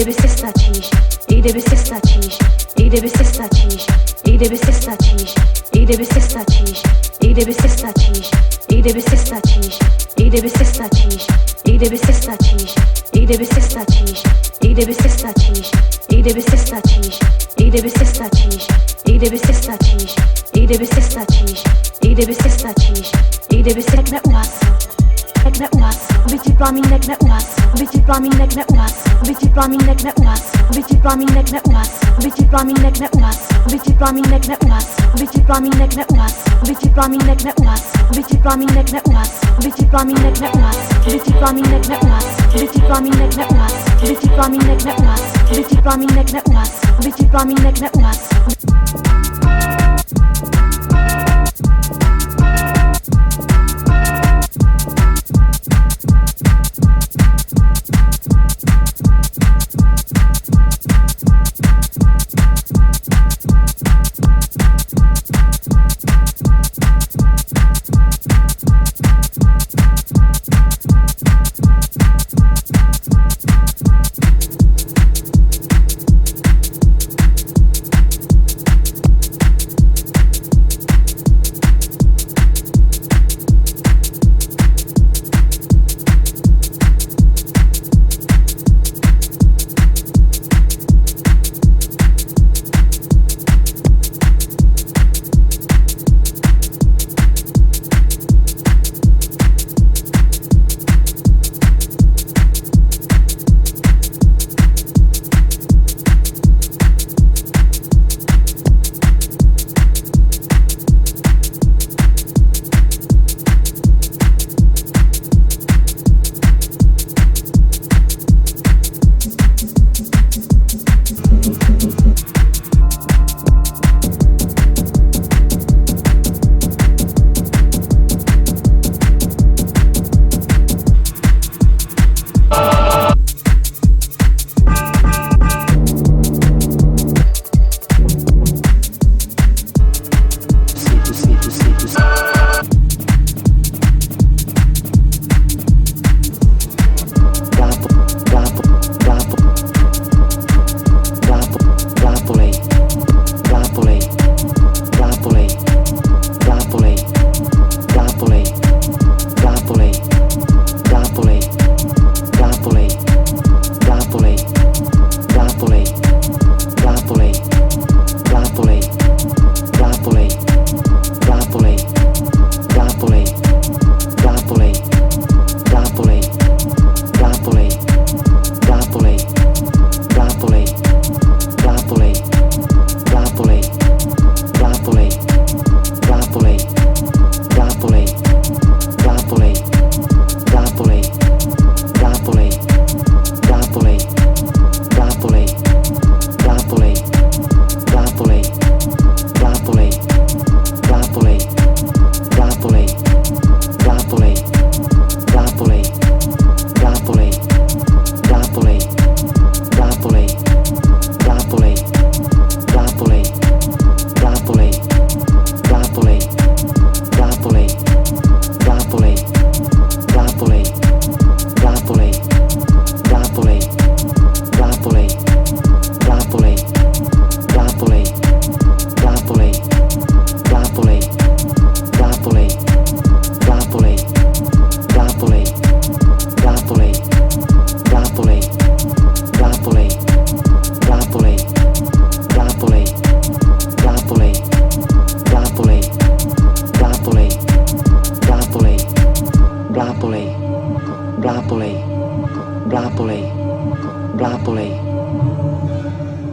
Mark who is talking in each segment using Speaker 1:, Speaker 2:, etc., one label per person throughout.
Speaker 1: kdyby si stačíš, i kdyby si stačíš, i kdyby si stačíš, i kdyby si stačíš, i kdyby si stačíš, i kdyby si stačíš, i kdyby si stačíš, i kdyby si stačíš, i kdyby si stačíš, i kdyby si stačíš, i kdyby si stačíš, i kdyby si stačíš, i kdyby si stačíš, i kdyby si stačíš, i kdyby si stačíš, i kdyby si stačíš, i kdyby si neuhasil, neuhasil, aby ti plamínek neuhasil, aby ti plamínek neuhasil, aby ti plamínek neuhasil, aby ti plamínek neuhasil, aby ti plamínek neuhasil, aby ti plamínek neuhasil, aby ti plamínek neuhasil, aby ti plamínek neuhasil, aby ti plamínek neuhasil, aby ti plamínek neuhasil, aby ti plamínek neuhasil, aby ti plamínek neuhasil, aby ti plamínek neuhasil, aby ti plamínek neuhasil, aby ti plamínek neuhasil.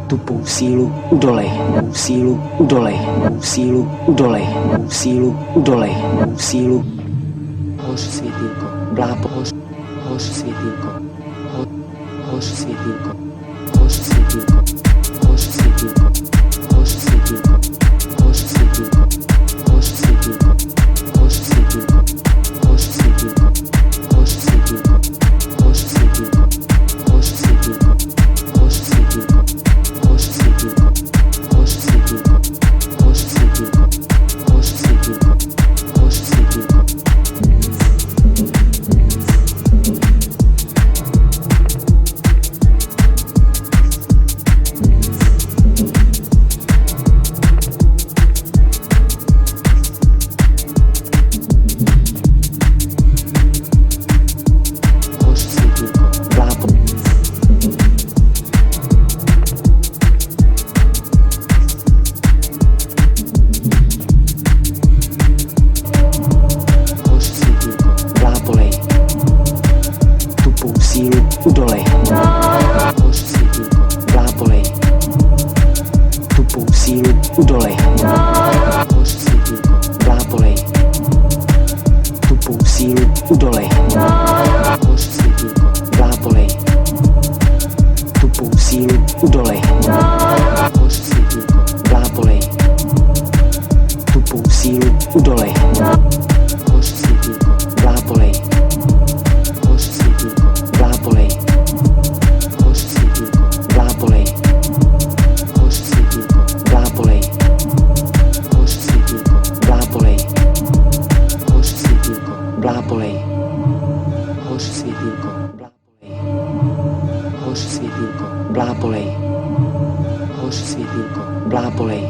Speaker 2: Tupou sílu udolej, sílu udolej, sílu udolej, sílu udolej, sílu. Hoř světýlko, blápo, hoř světýlko, hoř světýlko, hoř světýlko, hoř světýlko, hoř světýlko, hoř světýlko, hoř světýlko, hoř světýlko, hoř světýlko, hoř světýlko, hoř světýlko, hoř světýlko, hoř světýlko, hoř světýlko, hoř světýlko, hoř světýlko, hoř světýlko, hoř světýlko. udolej. Hoř světýlko, blábolej. Tupou sílu udolej. Hoř světýlko, blábolej. Tupou sílu udolej. Hoř světýlko, blábolej. Tupou sílu udolej. Hoř světýlko, blábolej. Hoř světýlko, blábolej. Hoř světýlko, blábolej. Hoř světýlko, blábolej. Hoř světýlko, blábolej. Hoř světýlko, blábolej. Hoř světýlko, blábolej. Hoř světýlko, blábolej. Hoř světýlko, blábolej.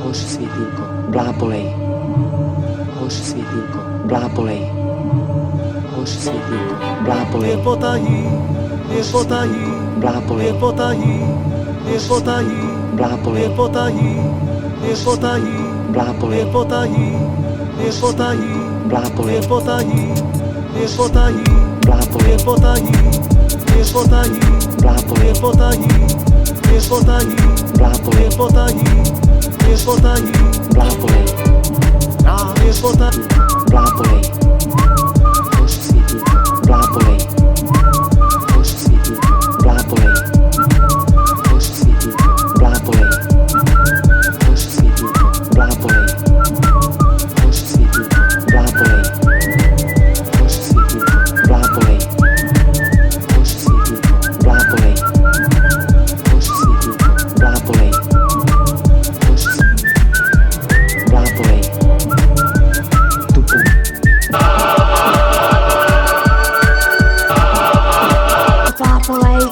Speaker 2: Hoř světýlko, blábolej. Hoř světýlko, blábolej. Hoř světýlko, blábolej.
Speaker 3: Je potají, je potají,
Speaker 2: Blábolej.
Speaker 3: je potají, je potají,
Speaker 2: Blábolej.
Speaker 3: je potají, je potají,
Speaker 2: Blábolej.
Speaker 3: je potají, je potají,
Speaker 2: Blábolej.
Speaker 3: je potají, je potají,
Speaker 2: Blábolej.
Speaker 3: je potají, je potají,
Speaker 2: Blábolej.
Speaker 3: je potají, je potají,
Speaker 2: Blábolej.
Speaker 3: je potají, je potají,
Speaker 2: Blábolej.
Speaker 3: je potají.
Speaker 2: Blábolej. Hoř světýlko, blábolej. Hoř světýlko, blábolej. Hoř světýlko, blábolej. Hoř světýlko, blábolej. Hoř světýlko, blábolej. Hoř světýlko, blábolej. Hoř světýlko, blábolej. Hoř světýlko, blábolej. Hoř blábolej. Tupu.
Speaker 1: Opápolej,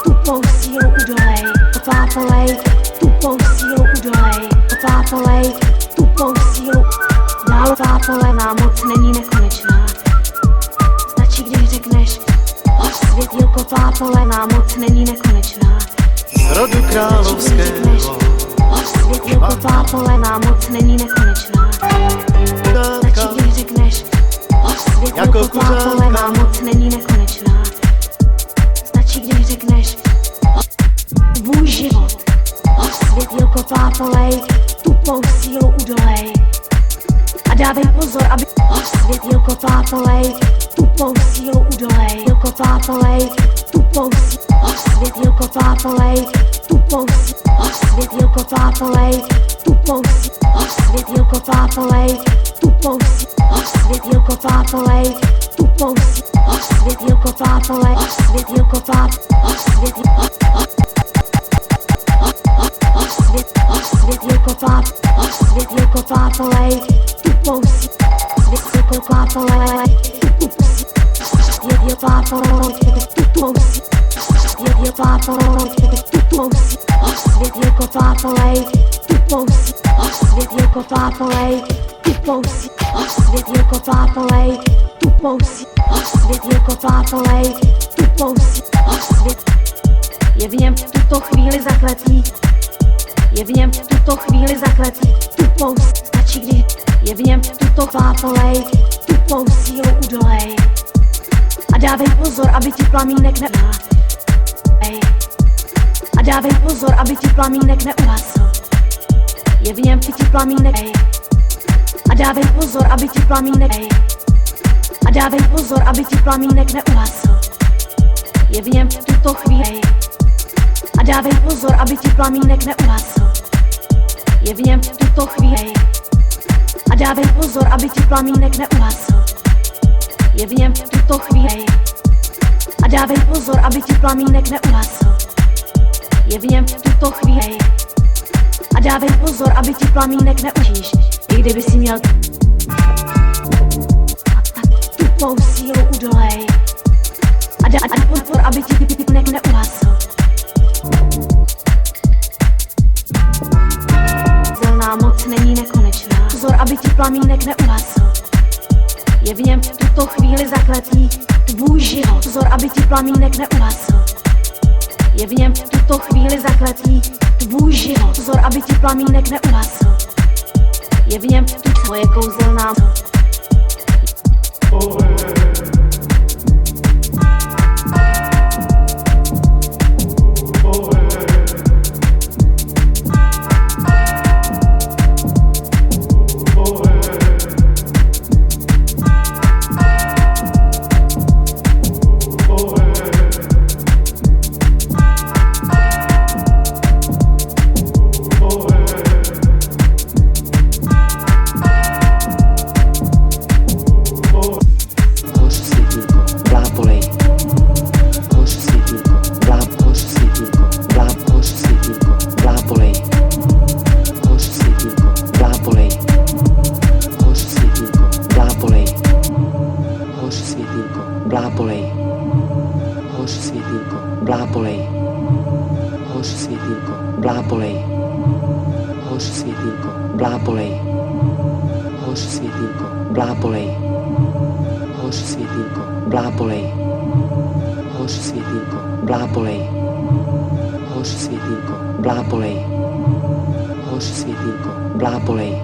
Speaker 1: tupou sílu udolej. Opápolej, tupou sílu udolej. Opápolej, tupou sílu. Dál opápolená moc není nekonečná. Stačí, když řekneš, hoř světýlko, pápolená moc není nekonečná.
Speaker 3: Z rodu královského,
Speaker 1: Hoř světýlko, pápolená moc není nekonečná. Stačí, když řekneš, hoř světýlko,
Speaker 3: Jako kuřátka.
Speaker 1: pápolená moc není nekonečná. Stačí, když řekneš, tvůj život. Hoř světýlko, pápolej, tupou sílu udolej. A dávej pozor, aby hoř světýlko, pápolej, tupou sílu udolej. Světýlko, pápolej, tupou sílu. Hoř světýlko, pápolej, tupou sílu. Hoř světýlko, pápolej, tupou sílu. Hoř světýlko, pápolej, tupou sílu. Hoř světýlko, pápolej, tupou sílu. Hoř světýlko, pápolej, hoř světýlko, páp, hoř světýlko, hoř světýlko, páp, hoř světýlko, pápolej, tupou sílu. Světýlko, pápolej, tupou sílu. Světýlko, pápolej, tupou sílu. Světýlko, pápolej, tupou sílu. Hoř světýlko, pápolej, tupou sílu. Hoř světýlko, pápolej, tupou sílu. Hoř světýlko, pápolej, tupou sílu. Hoř světýlko, pápolej, tupou sílu. Hoř svět. Je v něm v tuto chvíli zakletý. Je v něm v tuto chvíli zakletý. Tupou stačí, kdy je v něm v tuto pápolej, tupou sílu udolej. A dávej pozor, aby ti plamínek a dávej pozor, aby ti plamínek neuhasl. Je v něm ti plamínek a dávej pozor, aby ti plamínek a dávej pozor, aby ti plamínek neuhasl. Je v něm v tuto chvíli a dávej pozor, aby ti plamínek neuhasl. Je v něm v tuto chvíli a dávej pozor, aby ti plamínek neuhasl. Je v něm v tuto chvíli a dávej pozor, aby ti plamínek neuhasl. Je v něm v tuto chvíli a dávej pozor, aby ti plamínek neužíš. I kdyby si měl tupou sílu udolej a dávej pozor, aby ti plamínek neuhasl. Silná moc není nekonečná. Pozor, aby ti plamínek neuhasl. Je v něm v tuto chvíli zakletý tvůj život. Pozor, aby ti plamínek neuhasl. Je v něm v tuto chvíli zakletý tvůj život. Pozor, aby ti plamínek neuhasl. Je v něm v tu tvoje kouzelná.
Speaker 2: hoř světýlko, blábolej, hoř světýlko, blábolej, hoř světýlko, blábolej, hoř světýlko, blábolej, hoř světýlko, blábolej, hoř světýlko, blábolej, hoř světýlko, blábolej,